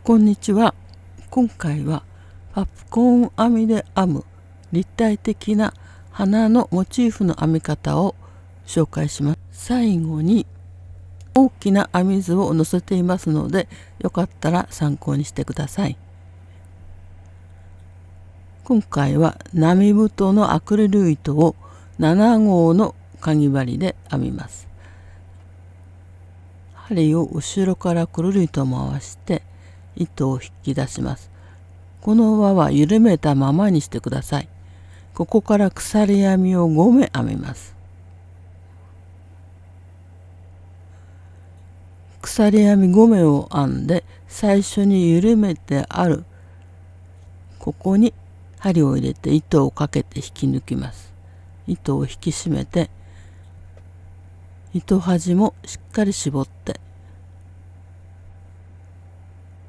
こんにちは。今回はパプコーン編みで編む立体的な花のモチーフの編み方を紹介します。最後に大きな編み図を載せていますので、よかったら参考にしてください。今回は並太のアクリル糸を7号のかぎ針で編みます。針を後ろからくるりと回して糸を引き出します。この輪は緩めたままにしてください。ここから鎖編みを5目編みます。鎖編み5目を編んで、最初に緩めてあるここに針を入れて糸をかけて引き抜きます。糸を引き締めて、糸端もしっかり絞って、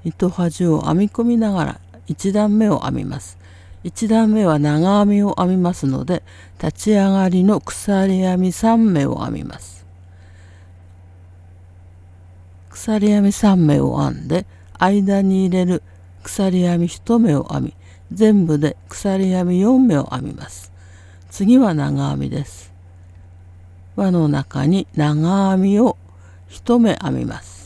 糸端を編み込みながら1段目を編みます。1段目は長編みを編みますので、立ち上がりの鎖編み3目を編みます。鎖編み3目を編んで、間に入れる鎖編み1目を編み、全部で鎖編み4目を編みます。次は長編みです。輪の中に長編みを1目編みます。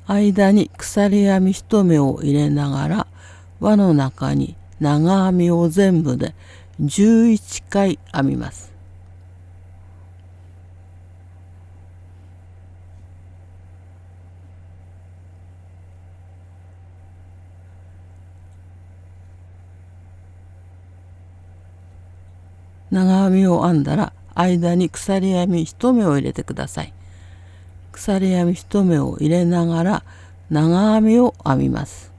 間に鎖編み1目を入れながら、輪の中に長編みを全部で11回編みます。長編みを編んだら、間に鎖編み1目を入れてください。鎖編み1目を入れながら長編みを編みます。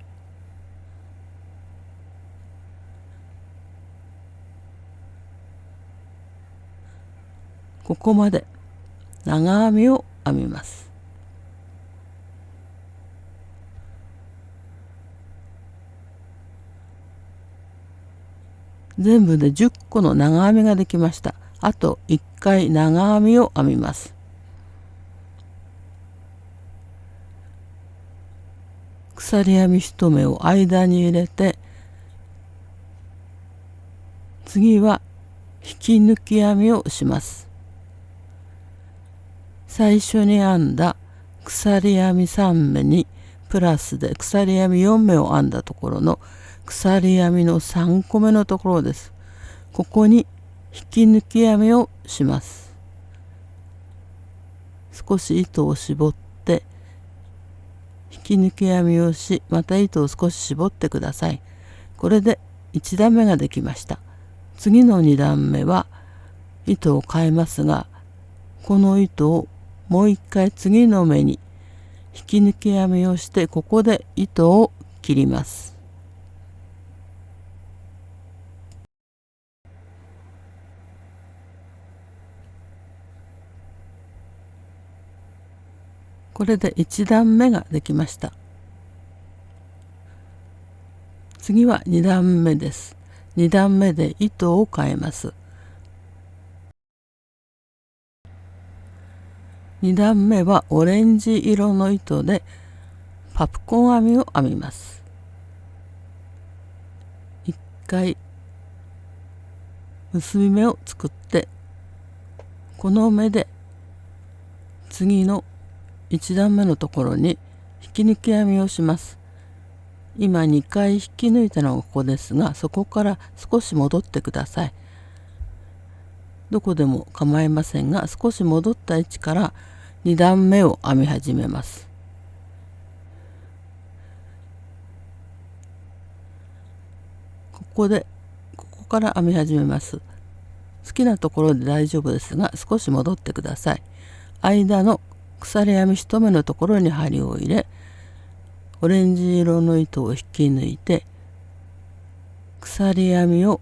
ここまで長編みを編みます。全部で10個の長編みができました。あと1回長編みを編みます。鎖編み1目を間に入れて、次は引き抜き編みをします。最初に編んだ鎖編み3目にプラスで鎖編み4目を編んだところの鎖編みの3個目のところです。ここに引き抜き編みをします。少し糸を絞って引き抜き編みをし、また糸を少し絞ってください。これで1段目ができました。次の2段目は糸を変えますが、この糸をもう一回次の目に引き抜き編みをして、ここで糸を切ります。これで1段目ができました。次は2段目です。2段目で糸を変えます。2段目はオレンジ色の糸でパプコーン編みを編みます。1回結び目を作って、この目で次の1段目のところに引き抜き編みをします。今2回引き抜いたのがここですが、そこから少し戻ってください。どこでも構いませんが、少し戻った位置から2段目を編み始めます。ここから編み始めます。好きなところで大丈夫ですが、少し戻ってください。間の鎖編み1目のところに針を入れ、オレンジ色の糸を引き抜いて、鎖編みを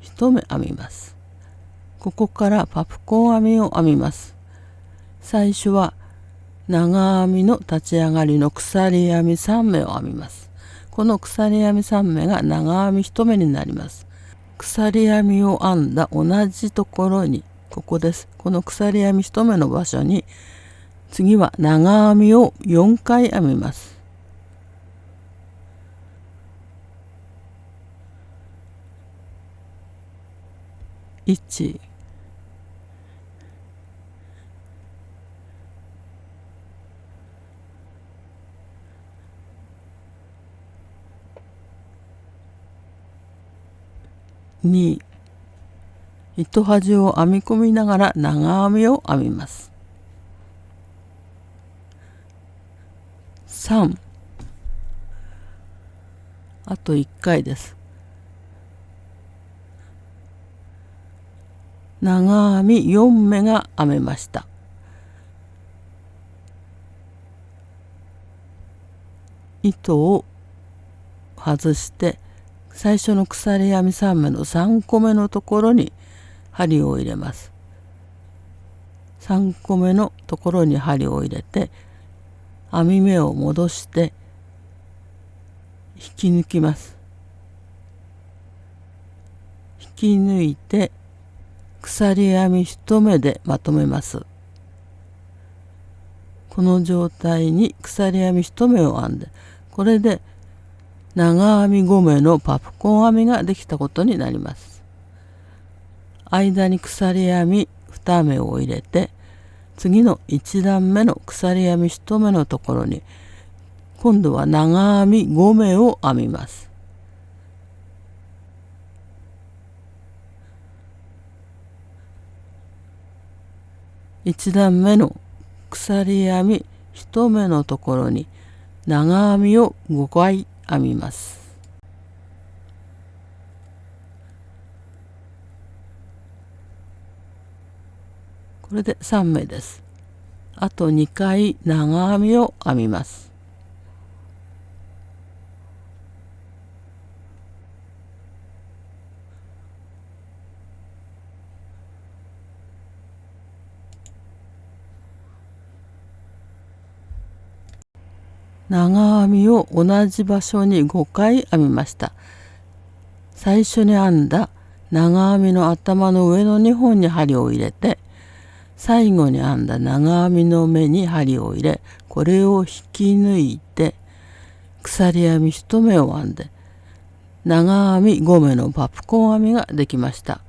1目編みます。ここからパプコーン編みを編みます。最初は長編みの立ち上がりの鎖編み3目を編みます。この鎖編み3目が長編み1目になります。鎖編みを編んだ同じところに、ここです。この鎖編み1目の場所に、次は長編みを4回編みます。1、2、糸端を編み込みながら長編みを編みます。3、あと1回です。長編み4目が編めました。糸を外して最初の鎖編み3目の3個目のところに針を入れます。3個目のところに針を入れて編み目を戻して引き抜きます。引き抜いて鎖編み1目でまとめます。この状態に鎖編み1目を編んで、これで長編み5目のパプコン編みができたことになります。間に鎖編み2目を入れて、次の1段目の鎖編み1目のところに今度は長編み5目を編みます。1段目の鎖編み1目のところに長編みを5回編みます。これで3目です。あと2回長編みを編みます。長編みを同じ場所に5回編みました。最初に編んだ長編みの頭の上の2本に針を入れて、最後に編んだ長編みの目に針を入れ、これを引き抜いて鎖編み1目を編んで長編み5目のパプコン編みができました。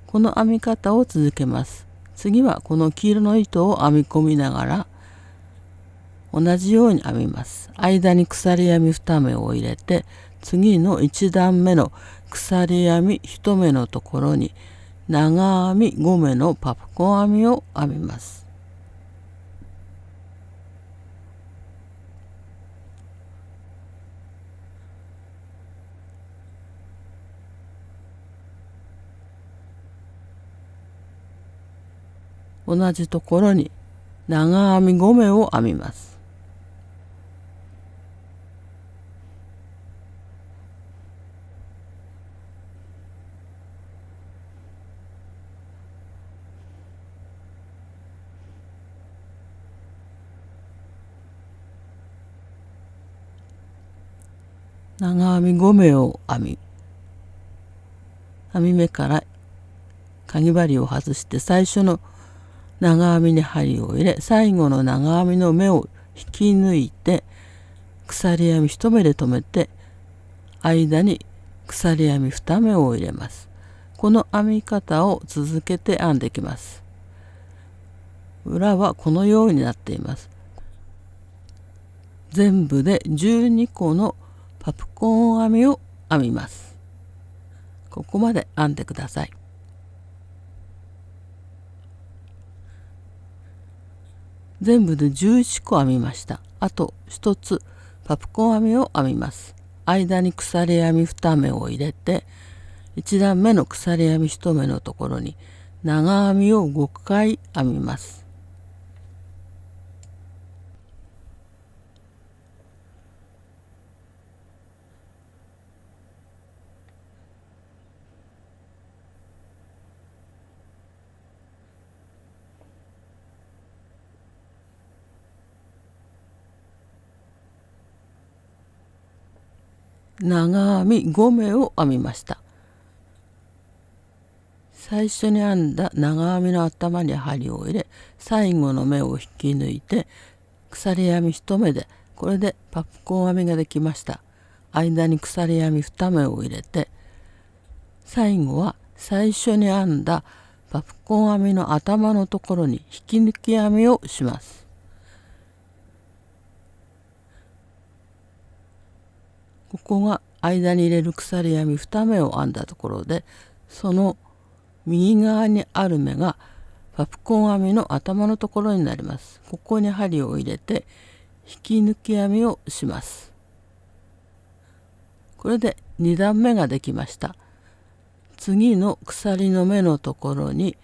この編み方を続けます。次はこの黄色の糸を編み込みながら同じように編みます。間に鎖編み2目を入れて、次の1段目の鎖編み1目のところに長編み5目のパプコン編みを編みます。同じところに長編み5目を編みます。長編み5目を編み目からかぎ針を外して最初の長編みに針を入れ、最後の長編みの目を引き抜いて鎖編み1目で留めて、間に鎖編み2目を入れます。この編み方を続けて編んでいきます。裏はこのようになっています。全部で12個のパプコン編みを編みます。ここまで編んでください。全部で11個編みました。あと1つパプコン編みを編みます。間に鎖編み2目を入れて、1段目の鎖編み1目のところに長編みを5回編みます。長編み5目を編みました。最初に編んだ長編みの頭に針を入れ、最後の目を引き抜いて鎖編み1目で、これでパプコン編みができました。間に鎖編み2目を入れて、最後は最初に編んだパプコン編みの頭のところに引き抜き編みをします。ここが間に入れる鎖編み2目を編んだところで、その右側にある目がパプコン編みの頭のところになります。ここに針を入れて引き抜き編みをします。これで2段目ができました。次の鎖の目のところに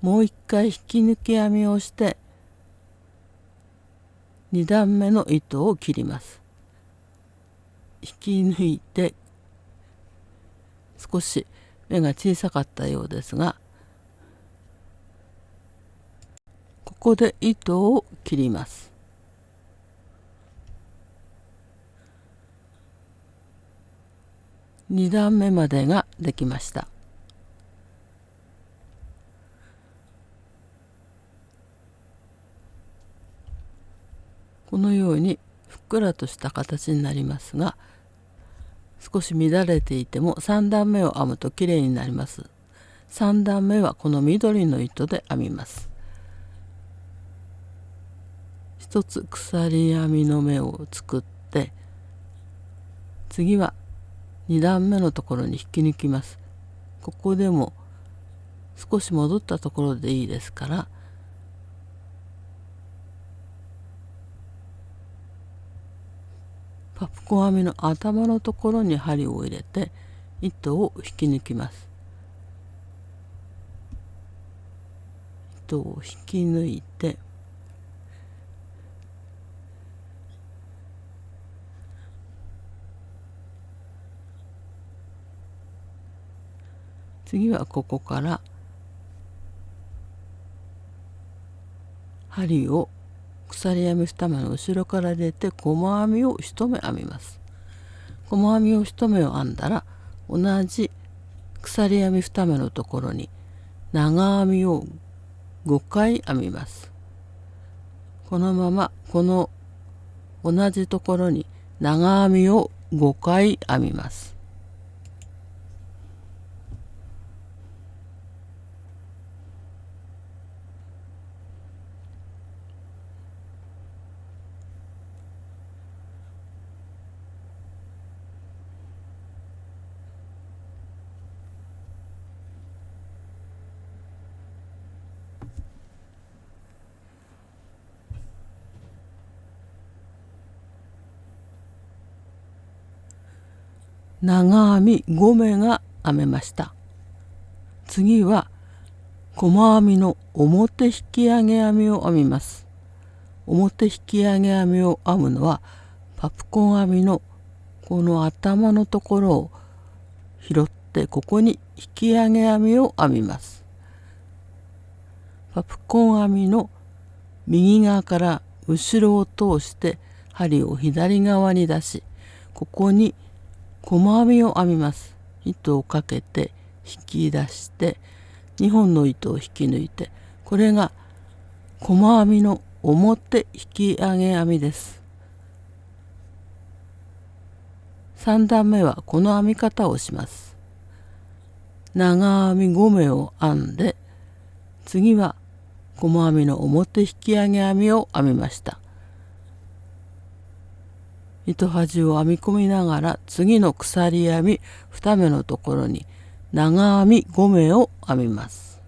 もう一回引き抜き編みをして2段目の糸を切ります。引き抜いて、少し目が小さかったようですが、ここで糸を切ります。2段目までができました。このようにふっくらとした形になりますが、少し乱れていても3段目を編むときれいになります。3段目はこの緑の糸で編みます。一つ鎖編みの目を作って、次は2段目のところに引き抜きます。ここでも少し戻ったところでいいですから、パプコン編みの頭のところに針を入れて糸を引き抜きます。糸を引き抜いて、次はここから針を鎖編み2目の後ろから入れて細編みを1目編みます。細編みを1目を編んだら、同じ鎖編み2目のところに長編みを5回編みます。このままこの同じところに長編みを5回編みます。長編み5目が編めました。次は細編みの表引き上げ編みを編みます。表引き上げ編みを編むのはパプコン編みのこの頭のところを拾って、ここに引き上げ編みを編みます。パプコン編みの右側から後ろを通して針を左側に出し、ここに細編みを編みます。糸をかけて引き出して2本の糸を引き抜いて、これが細編みの表引き上げ編みです。3段目はこの編み方をします。長編み5目を編んで、次は細編みの表引き上げ編みを編みました。糸端を編み込みながら、次の鎖編み2目のところに長編み5目を編みます。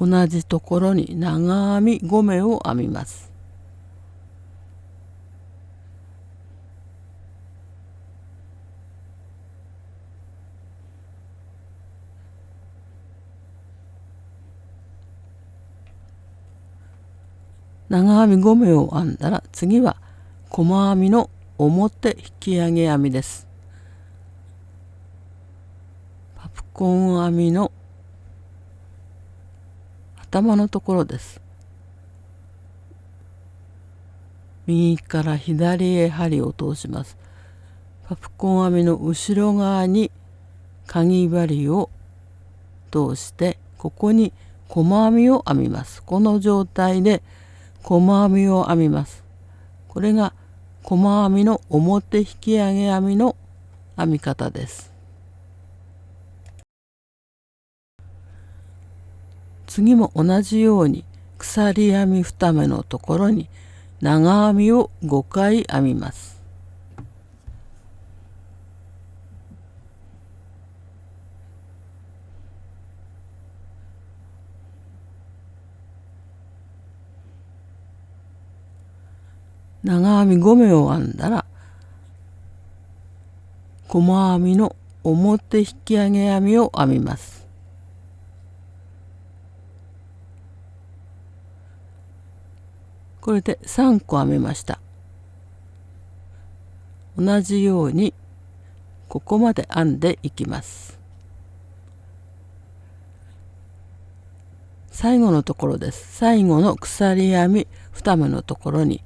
同じところに長編み5目を編みます。長編み5目を編んだら、次は細編みの表引き上げ編みです。パプコン編みの頭のところです。右から左へ針を通します。パプコン編みの後ろ側にかぎ針を通して、ここに細編みを編みます。この状態で細編みを編みます。これが細編みの表引き上げ編みの編み方です。次も同じように鎖編み2目のところに長編みを5回編みます。長編み5目を編んだら、細編みの表引き上げ編みを編みます。これで3個編めました。同じようにここまで編んでいきます。最後のところです。最後の鎖編み2目のところに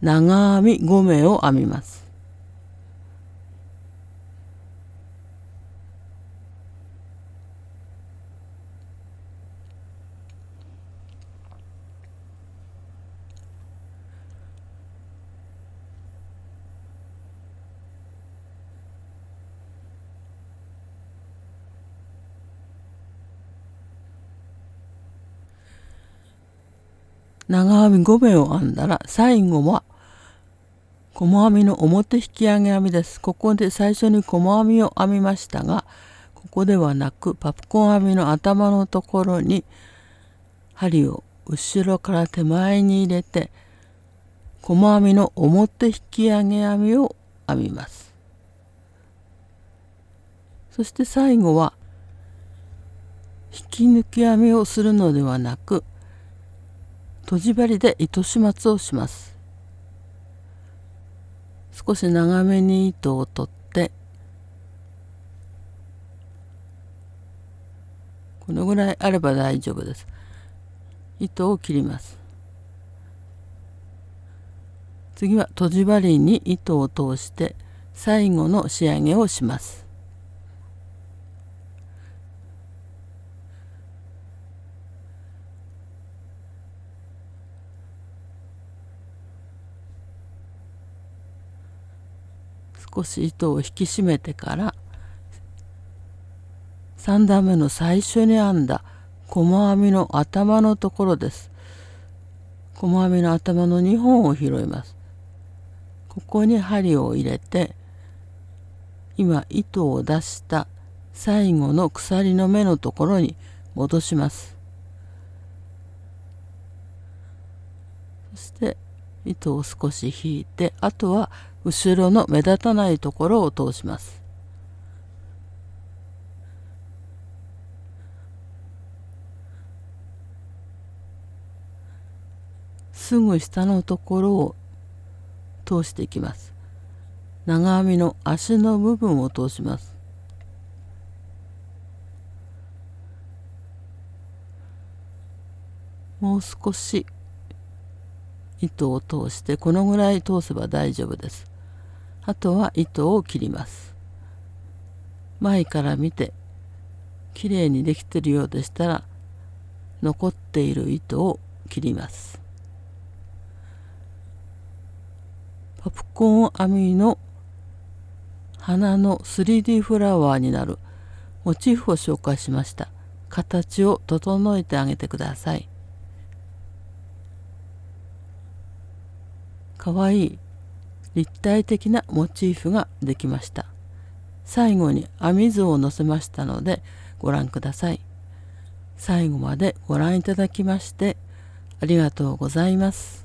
長編み5目を編みます。長編み5目を編んだら、最後は細編みの表引き上げ編みです。ここで最初に細編みを編みましたが、ここではなくパプコン編みの頭のところに針を後ろから手前に入れて、細編みの表引き上げ編みを編みます。そして最後は引き抜き編みをするのではなく、とじ針で糸始末をします。少し長めに糸を取って、このぐらいあれば大丈夫です。糸を切ります。次はとじ針に糸を通して最後の仕上げをします。少し糸を引き締めてから3段目の最初に編んだ細編みの頭のところです。細編みの頭の2本を拾います。ここに針を入れて、今糸を出した最後の鎖の目のところに戻します。そして糸を少し引いて、あとは後ろの目立たないところを通します。すぐ下のところを通していきます。長編みの足の部分を通します。もう少し糸を通して、このぐらい通せば大丈夫です。あとは糸を切ります。前から見てきれいにできているようでしたら、残っている糸を切ります。パプコン編みの花の 3D フラワーになるモチーフを紹介しました。形を整えてあげてください。かわいい立体的なモチーフができました。最後に編み図を載せましたのでご覧ください。最後までご覧いただきましてありがとうございます。